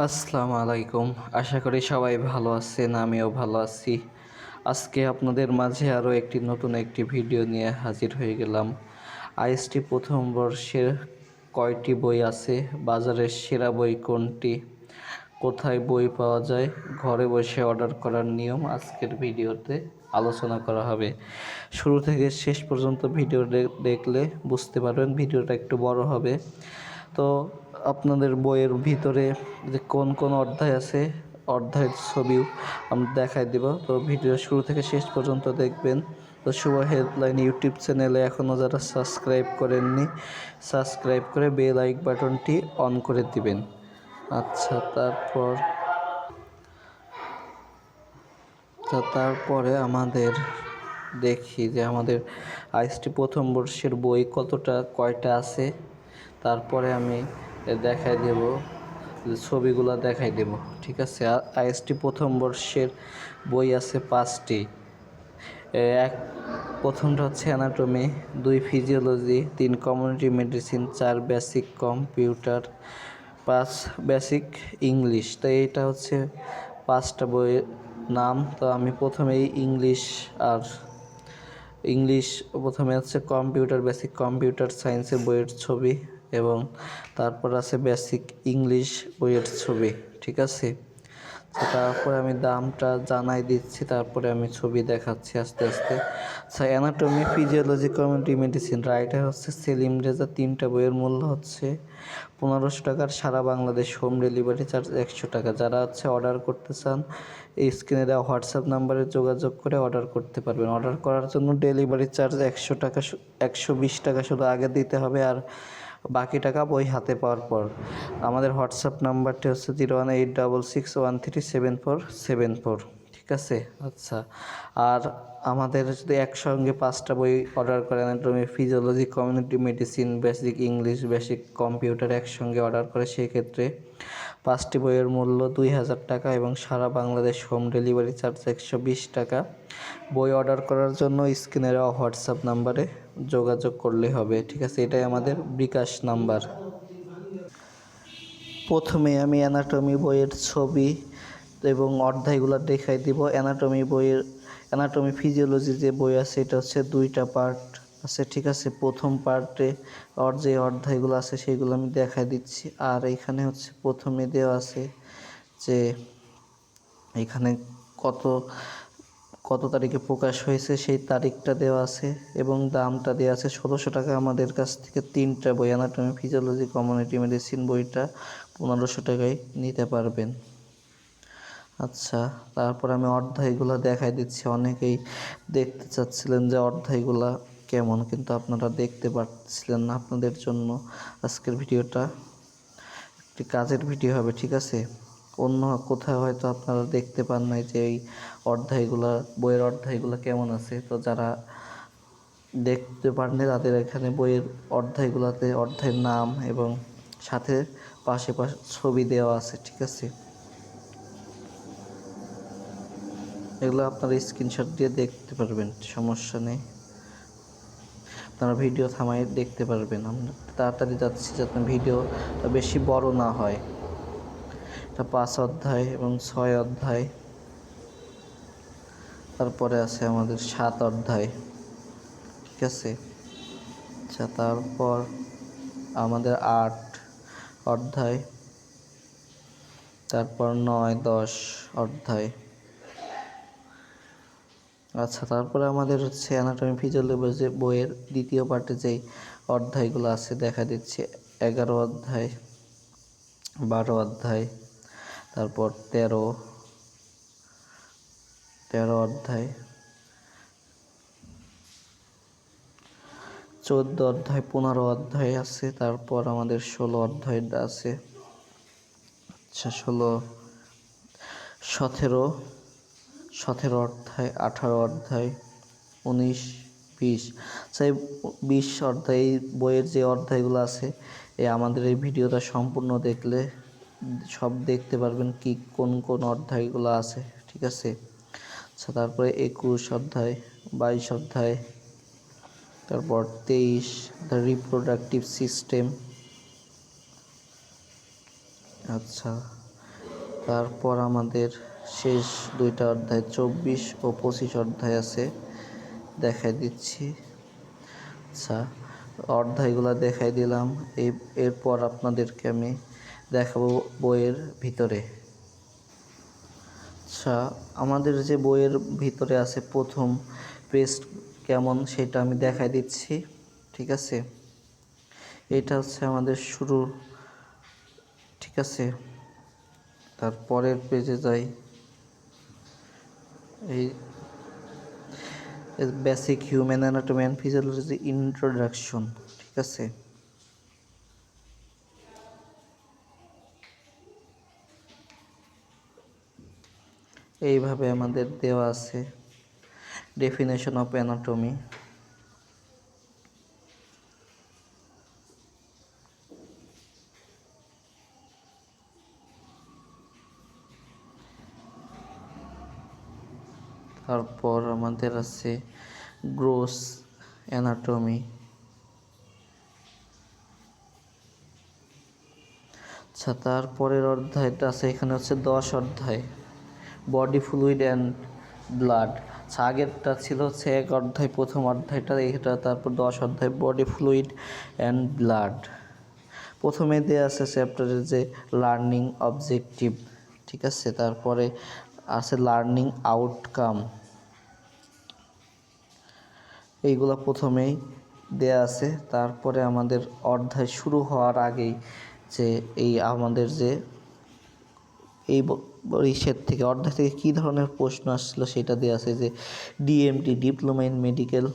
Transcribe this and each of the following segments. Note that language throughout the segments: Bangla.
আসসালামু আলাইকুম। আশা করি সবাই ভালো আছেন, আমিও ভালো আছি। আজকে আপনাদের মাঝে আরও নতুন একটি ভিডিও নিয়ে হাজির হয়ে গেলাম। আইএসটি প্রথম বর্ষের কয়টি বই আছে, বাজারের সেরা বই কোনটি, কোথায় বই পাওয়া যায়, ঘরে বসে অর্ডার করার নিয়ম আজকের ভিডিওতে আলোচনা করা হবে। শুরু থেকে শেষ পর্যন্ত ভিডিও দেখলে বুঝতে পারবেন ভিডিওটা একটু বড় হবে। তো আপনাদের বইয়ের ভিতরে যে কোন কোন অধ্যায় আছে, অধ্যায়ের ছবিও আমরা দেখাই দেব। তো ভিডিও শুরু থেকে শেষ পর্যন্ত দেখবেন। তো শুভ হেডলাইন ইউটিউব চ্যানেলে এখনও যারা সাবস্ক্রাইব করেননি, সাবস্ক্রাইব করে বেল আইক বাটনটি অন করে দিবেন। আচ্ছা, তারপরে আমাদের দেখি যে আমাদের আইএসটি প্রথম বর্ষের বই কয়টা আছে। তারপরে আমি দেখাই দেব, ছবিগুলো দেখাই দেব। ঠিক আছে, আইএসটি প্রথম বর্ষের বই আছে 5টি। প্রথমটা হচ্ছে anatomy, 2 physiology, 3 community medicine, 4 basic computer, 5 basic English. তো এইটা হচ্ছে 5টা বইয়ের নাম। তো আমি প্রথমেই প্রথমে হচ্ছে কম্পিউটার, বেসিক কম্পিউটার সায়েন্সের বইয়ের ছবি, এবং তারপর আছে বেসিক ইংলিশ বইয়ের ছবি। ঠিক আছে, তো তারপরে আমি দামটা জানাই দিচ্ছি, তারপরে আমি ছবি দেখাচ্ছি আস্তে আস্তে। Anatomy, physiology, community medicine, writer হচ্ছে সেলিম রেজা। 3টা বইয়ের মূল্য হচ্ছে 1500 টাকার, সারা বাংলাদেশ হোম ডেলিভারি চার্জ 100 টাকা। যারা অর্ডার করতে চান, এই স্ক্রিনে দেওয়া হোয়াটসঅ্যাপ নাম্বারে যোগাযোগ করে অর্ডার করতে পারবেন। অর্ডার করার জন্য ডেলিভারি চার্জ 100 টাকা, 120 টাকা শুধু আগে দিতে হবে, আর বাকি টাকা বই হাতে পাওয়ার পর। আমাদের হোয়াটসঅ্যাপ নাম্বারটি হচ্ছে 01866174747। ঠিক আছে, আচ্ছা। আর আমাদের যদি একসঙ্গে 5টা বই অর্ডার করেন, anatomy, physiology, community medicine, basic English, basic computer একসঙ্গে অর্ডার করে, সেক্ষেত্রে 5টি বইয়ের মূল্য 2000 টাকা এবং সারা বাংলাদেশ হোম ডেলিভারি চার্জ 120 টাকা। বই অর্ডার করার জন্য স্ক্রিনে দেওয়া হোয়াটসঅ্যাপ নাম্বারে যোগাযোগ করলে হবে। ঠিক আছে, এটাই আমাদের বিকাশ নাম্বার। প্রথমে আমি অ্যানাটমি বইয়ের ছবি এবং অধ্যায়গুলো দেখাই দিব। অ্যানাটমি ফিজিওলজি যে বই আছে, এটা হচ্ছে 2টা পার্ট আছে। ঠিক আছে, প্রথম পার্টে যে অধ্যায়গুলো আছে সেইগুলো আমি দেখাই দিচ্ছি। আর এখানে হচ্ছে প্রথমে দেওয়া আছে যে এখানে কত কত তারিখে প্রকাশ হয়েছে সেই তারিখটা দেওয়া আছে, এবং দামটা দেওয়া আছে 1600 টাকা। আমাদের কাছ থেকে 3টা বই, অ্যানাটমি, ফিজিওলজি, কমিউনিটি মেডিসিন বইটা 1500 টাকায় নিতে পারবেন। আচ্ছা, তারপর আমি অধ্যায়গুলো দেখাই দিচ্ছি। অনেকেই দেখতে চাচ্ছিলেন যে অধ্যায়গুলা কেমন, কিন্তু আপনারা দেখতে পাচ্ছিলেন না। আপনাদের জন্য আজকের ভিডিওটা একটি কাজের ভিডিও হবে। ঠিক আছে, অন্য কোথাও হয়তো আপনারা দেখতে পান নাই যে এই বইয়ের অধ্যায়গুলো কেমন আছে। তো যারা দেখতে পারেন তাদের এখানে বইয়ের অধ্যায়ের নাম এবং সাথে পাশে ছবি দেওয়া আছে। ঠিক আছে, এগুলো আপনারা স্ক্রিনশট দিয়ে দেখতে পারবেন, সমস্যা নেই। আপনারা ভিডিও থামাই দেখতে পারবেন। আমরা তাড়াতাড়ি যাচ্ছি যাতে ভিডিওটা বেশি বড় না হয়। এটা 5 অধ্যায় এবং 6 অধ্যায়। তারপরে আছে আমাদের 7 অধ্যায়। ঠিক আছে, আচ্ছা। তারপর আমাদের 8 অধ্যায়, তারপর 9, 10 অধ্যায়। আচ্ছা, তারপরে আমাদের হচ্ছে অ্যানাটমি ফিজিওলজি বইয়ের দ্বিতীয় পার্টে যেই অধ্যায়গুলো আছে দেখা দিচ্ছে। 11 অধ্যায়, 12 অধ্যায়, তারপর 13 অধ্যায়, 14 অধ্যায়, 15 অধ্যায় আছে। তারপর আমাদের 16 অধ্যায় আছে। আচ্ছা, 17 অধ্যায়, 18 অধ্যায়, 19, 20। সেই 20 অধ্যায় বইয়ের যে অধ্যায়গুলো আছে, আমাদের এই ভিডিওটা সম্পূর্ণ দেখলে সব দেখতে পারবেন কি কোন কোন অধ্যায়গুলো আছে। ঠিক আছে, আচ্ছা। তারপরে 21 অধ্যায়, 22 অধ্যায়, তারপর 23 দ্য রিপ্রোডাক্টিভ সিস্টেম। আচ্ছা, তারপর আমাদের শেষ দুইটা অধ্যায় 24 ও 25 অধ্যায় আছে, দেখাই দিচ্ছি। আচ্ছা, অধ্যায়গুলো দেখাই দিলাম। এরপর আপনাদেরকে আমি দেখাবো বইয়ের ভিতরে। আচ্ছা, আমাদের যে বইয়ের ভিতরে আছে প্রথম পেজ কেমন সেটা আমি দেখাই দিচ্ছি, ঠিক আছে। এটা হচ্ছে আমাদের শুরু, ঠিক আছে। তারপরের পেজে যাই। এই basic human anatomy and physiology introduction, ঠিক আছে। এইভাবে আমাদের দেওয়া আছে ডেফিনেশন অফ অ্যানাটমি। তারপর আমাদের আছে গ্রোস অ্যানাটমি। আচ্ছা, তারপরের অধ্যায়টা আছে, এখানে হচ্ছে 10 অধ্যায়, বডি ফ্লুইড অ্যান্ড ব্লাড। আচ্ছা, আগেরটা ছিল হচ্ছে 1 অধ্যায়, প্রথম অধ্যায়টা এটা, তারপর 10 অধ্যায় বডি ফ্লুইড অ্যান্ড ব্লাড। প্রথমে দেওয়া আছে চ্যাপ্টারের যে লার্নিং অবজেক্টিভ, ঠিক আছে। তারপরে আছে লার্নিং আউটকাম, এইগুলো প্রথমেই দেয়া আছে। তারপরে আমাদের অধ্যায় শুরু হওয়ার আগেই যে আমাদের যে এই ইসের থেকে অধ্যায় থেকে কী ধরনের প্রশ্ন আসছিল সেটা দেওয়া আছে, যে ডিএমটি ডিপ্লোমা ইন মেডিকেল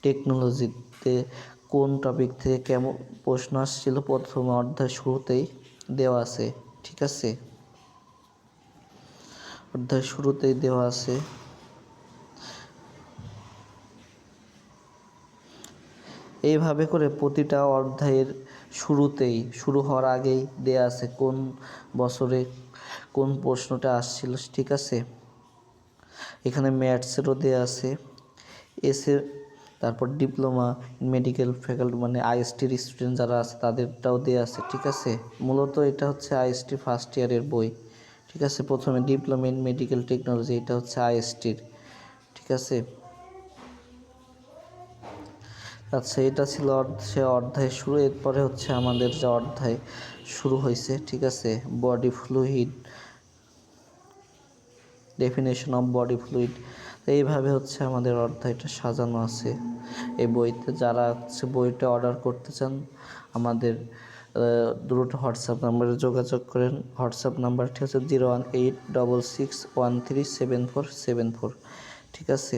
টেকনোলজিতে কোন টপিক থেকে কেমন প্রশ্ন আসছিল প্রথম অধ্যায় শুরুতেই দেওয়া আছে, ঠিক আছে। অধ্যায় শুরুতেই দেওয়া আছে। এইভাবে করে প্রতিটা অধ্যায়ের শুরুতেই, শুরু হওয়ার আগেই দেয়া আছে কোন বছরে কোন প্রশ্নটা আসছিল, ঠিক আছে। এখানে ম্যাথসেরও দেয়া আছে, এসে তারপর ডিপ্লোমা ইন মেডিকেল ফ্যাকাল্টি মানে আইএসটির স্টুডেন্ট যারা আছে তাদেরটাও দেয়া আছে, ঠিক আছে। মূলত এটা হচ্ছে আইএসটি ফার্স্ট ইয়ারের বই, ঠিক আছে। প্রথমে ডিপ্লোমা ইন মেডিকেল টেকনোলজি, এটা হচ্ছে আইএসটির, ঠিক আছে। আচ্ছা, এটা ছিল সে অধ্যায় শুরু। এরপরে হচ্ছে আমাদের যে অধ্যায় শুরু হয়েছে, ঠিক আছে, body fluid, definition of body fluid. এইভাবে হচ্ছে আমাদের অধ্যায়টা সাজানো আছে এই বইতে। যারা হচ্ছে বইটা অর্ডার করতে চান আমাদের দ্রুত হোয়াটসঅ্যাপ নাম্বারে যোগাযোগ করেন। হোয়াটসঅ্যাপ নাম্বারটি হচ্ছে 01866137474, ঠিক আছে।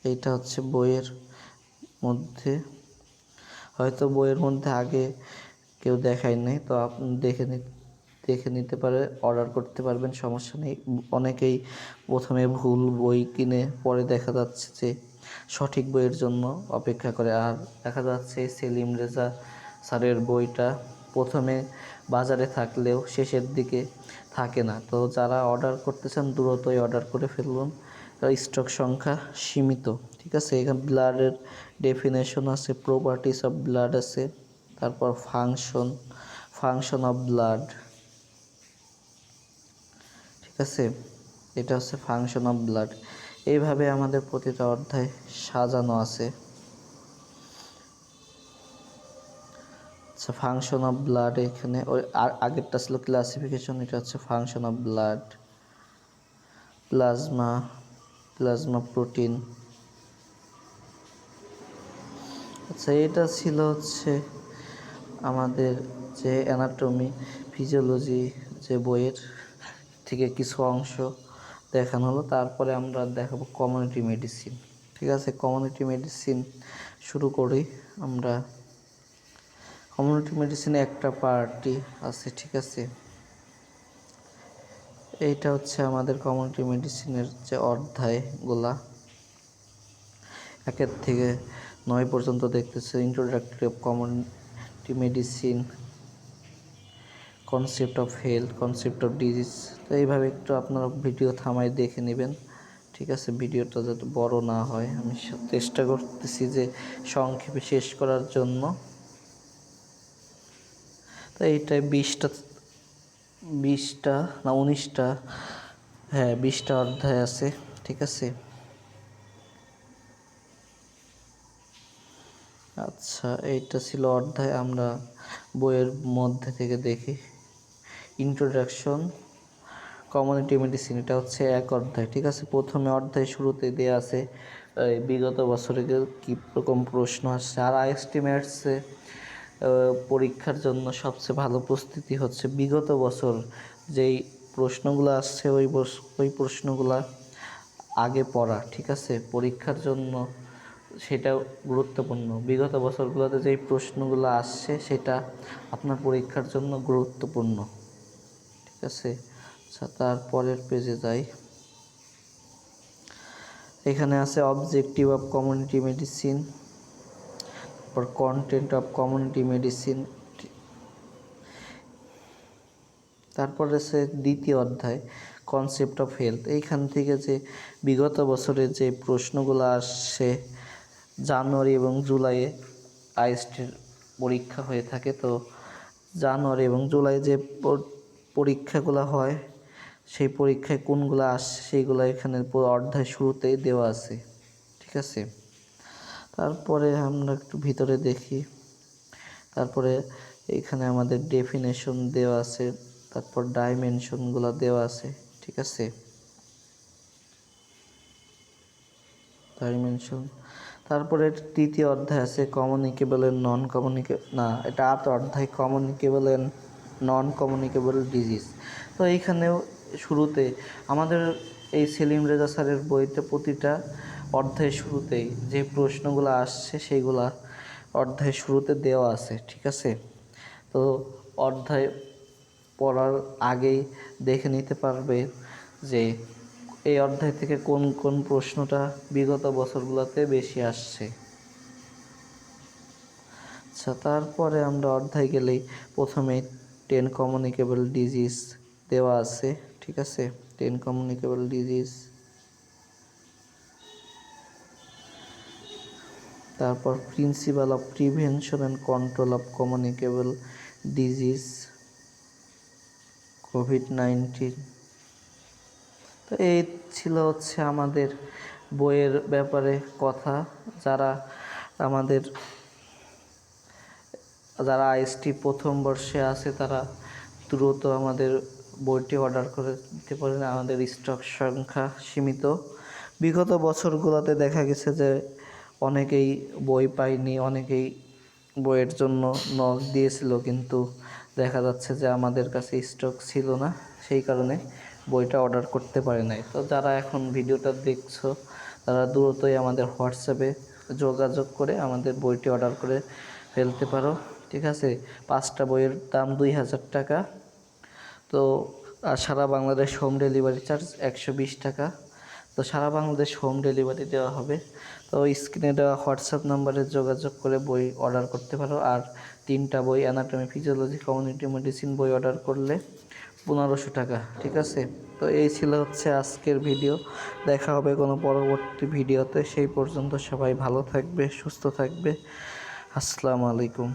এইটা হচ্ছে বইয়ের মধ্যে, হয়তো বইয়ের মধ্যে আগে কেউ দেখায় নাই, তো আপনি দেখে নিতে পারে, অর্ডার করতে পারবেন, সমস্যা নেই। অনেকেই প্রথমে ভুল বই কিনে পরে দেখা যাচ্ছে যে সঠিক বইয়ের জন্য অপেক্ষা করে। আর দেখা যাচ্ছে সেলিম রেজা স্যারের বইটা প্রথমে বাজারে থাকলেও শেষের দিকে থাকে না। তো যারা অর্ডার করতে চান দ্রুতই অর্ডার করে ফেলুন, স্টক সংখ্যা সীমিত, ঠিক আছে। এখানে ব্লাডের ডেফিনেশন আছে, প্রপার্টিস অফ ব্লাড আছে, তারপর ফাংশন অফ ব্লাড, ঠিক আছে। এটা হচ্ছে ফাংশন অফ ব্লাড। এইভাবে আমাদের প্রতিটা অধ্যায় সাজানো আছে। আচ্ছা, ফাংশন অফ ব্লাড, এখানে ওই আগেরটা ছিল ক্লাসিফিকেশন, এটা হচ্ছে function of blood. Plasma protein. আচ্ছা, এটা ছিল হচ্ছে আমাদের যে অ্যানাটমি ফিজিওলজি যে বইয়ের থেকে কিছু অংশ দেখানো হলো। তারপরে আমরা দেখাবো কমিউনিটি মেডিসিন, ঠিক আছে। কমিউনিটি মেডিসিন শুরু করি আমরা। কমিউনিটি মেডিসিনে একটা পার্টই আছে, ঠিক আছে। এইটা হচ্ছে আমাদের কমিউনিটি মেডিসিনের যে অধ্যায়গুলা 1 থেকে 9 পর্যন্ত দেখতেছে। Introductory of community medicine, concept of health, concept of disease. তো এইভাবে একটু আপনারা ভিডিও থামাই দেখে নেবেন, ঠিক আছে। ভিডিওটা যাতে বড় না হয়, আমি চেষ্টা করতেছি যে সংক্ষেপে শেষ করার জন্য। তো এইটাই 20টা 20টা না 19টা, হ্যাঁ 20টা অধ্যায় আছে, ঠিক আছে। আচ্ছা, এইটা ছিল অধ্যায়। আমরা বইয়ের মধ্যে থেকে দেখি। ইন্ট্রোডাকশন কমিউনিটি মেডিসিন, এটা হচ্ছে এক অধ্যায়, ঠিক আছে। প্রথমে অধ্যায় শুরুতে দেওয়া আছে বিগত বছরে কী রকম প্রশ্ন আসছে। আর আইএসটি ম্যাথসে পরীক্ষার জন্য সবচেয়ে ভালো প্রস্তুতি হচ্ছে বিগত বছর যেই প্রশ্নগুলো আসছে ওই প্রশ্নগুলো আগে পড়া, ঠিক আছে। পরীক্ষার জন্য সেটা গুরুত্বপূর্ণ। বিগত বছরগুলোতে যেই প্রশ্নগুলো আসছে সেটা আপনার পরীক্ষার জন্য গুরুত্বপূর্ণ, ঠিক আছে। আচ্ছা, তারপরের পেজে যাই। এখানে আছে অবজেক্টিভ অফ কমিউনিটি মেডিসিন, তারপর কন্টেন্ট অফ কমিউনিটি মেডিসিন, তারপর আছে দ্বিতীয় অধ্যায় কনসেপ্ট অফ হেলথ। এইখান থেকে যে বিগত বছরে যে প্রশ্নগুলো আসছে, জানুয়ারি এবং জুলাইয়ে আইএসটির পরীক্ষা হয়ে থাকে, তো জানুয়ারি এবং জুলাই যে পরীক্ষাগুলো হয় সেই পরীক্ষায় কোনগুলো আসছে সেইগুলো এখানে অধ্যায় শুরুতেই দেওয়া আছে, ঠিক আছে। তারপরে আমরা একটু ভিতরে দেখি। তারপরে এখানে আমাদের ডেফিনেশন দেওয়া আছে, তারপর ডাইমেনশনগুলো দেওয়া আছে, ঠিক আছে। ডাইমেনশন, তারপরে তৃতীয় অধ্যায় আছে কমিউনিকেবল এন্ড নন কমিউনিকেবল, না এটা 8 অধ্যায় communicable and non communicable disease. তো এইখানেও শুরুতে আমাদের এই সেলিম রেজা স্যারের বইতে প্রতিটা অধ্যায় শুরুতেই যে প্রশ্নগুলো আসছে সেইগুলা অধ্যায় শুরুতে দেওয়া আছে, ঠিক আছে। তো অধ্যায় পড়ার আগেই দেখে নিতে পারবে যে এই অধ্যায় থেকে কোন কোন প্রশ্নটা বিগত বছরগুলোতে বেশি আসছে। আচ্ছা, তারপরে আমরা অধ্যায় গেলেই প্রথমে 10 কমিউনিকেবল ডিজিজ দেওয়া আছে, ঠিক আছে। 10 কমিউনিকেবল ডিজিজ, তারপর principal of prevention and control of communicable disease COVID-19. তো এই ছিল হচ্ছে আমাদের বইয়ের ব্যাপারে কথা। যারা আইএসটি প্রথম বর্ষে আছে তারা দ্রুত আমাদের বইটি অর্ডার করে দিতে পারেন। আমাদের স্টক সংখ্যা সীমিত। বিগত বছরগুলোতে দেখা গেছে যে অনেকেই বই পায়নি, অনেকেই বইয়ের জন্য নক দিয়েছিল, কিন্তু দেখা যাচ্ছে যে আমাদের কাছে স্টক ছিল না, সেই কারণে বইটা অর্ডার করতে পারে নাই। তো যারা এখন ভিডিওটা দেখছো তারা দ্রুতই আমাদের হোয়াটসঅ্যাপে যোগাযোগ করে আমাদের বইটি অর্ডার করে ফেলতে পারো, ঠিক আছে। 5টা বইয়ের দাম 2000 টাকা। তো আর সারা বাংলাদেশ হোম ডেলিভারি চার্জ 120 টাকা। তো সারা বাংলাদেশ হোম ডেলিভারি দেওয়া হবে। তো স্ক্রিনে দেওয়া হোয়াটসঅ্যাপ নাম্বারে যোগাযোগ করে বই অর্ডার করতে পারো। আর 3টা বই অ্যানাটমি, ফিজিওলজি, কমিউনিটি মেডিসিন বই অর্ডার করলে 1500 টাকা, ঠিক আছে। তো এই ছিল হচ্ছে আজকের ভিডিও। দেখা হবে কোনো পরবর্তী ভিডিওতে। সেই পর্যন্ত সবাই ভালো থাকবে, সুস্থ থাকবে। আসসালামু আলাইকুম।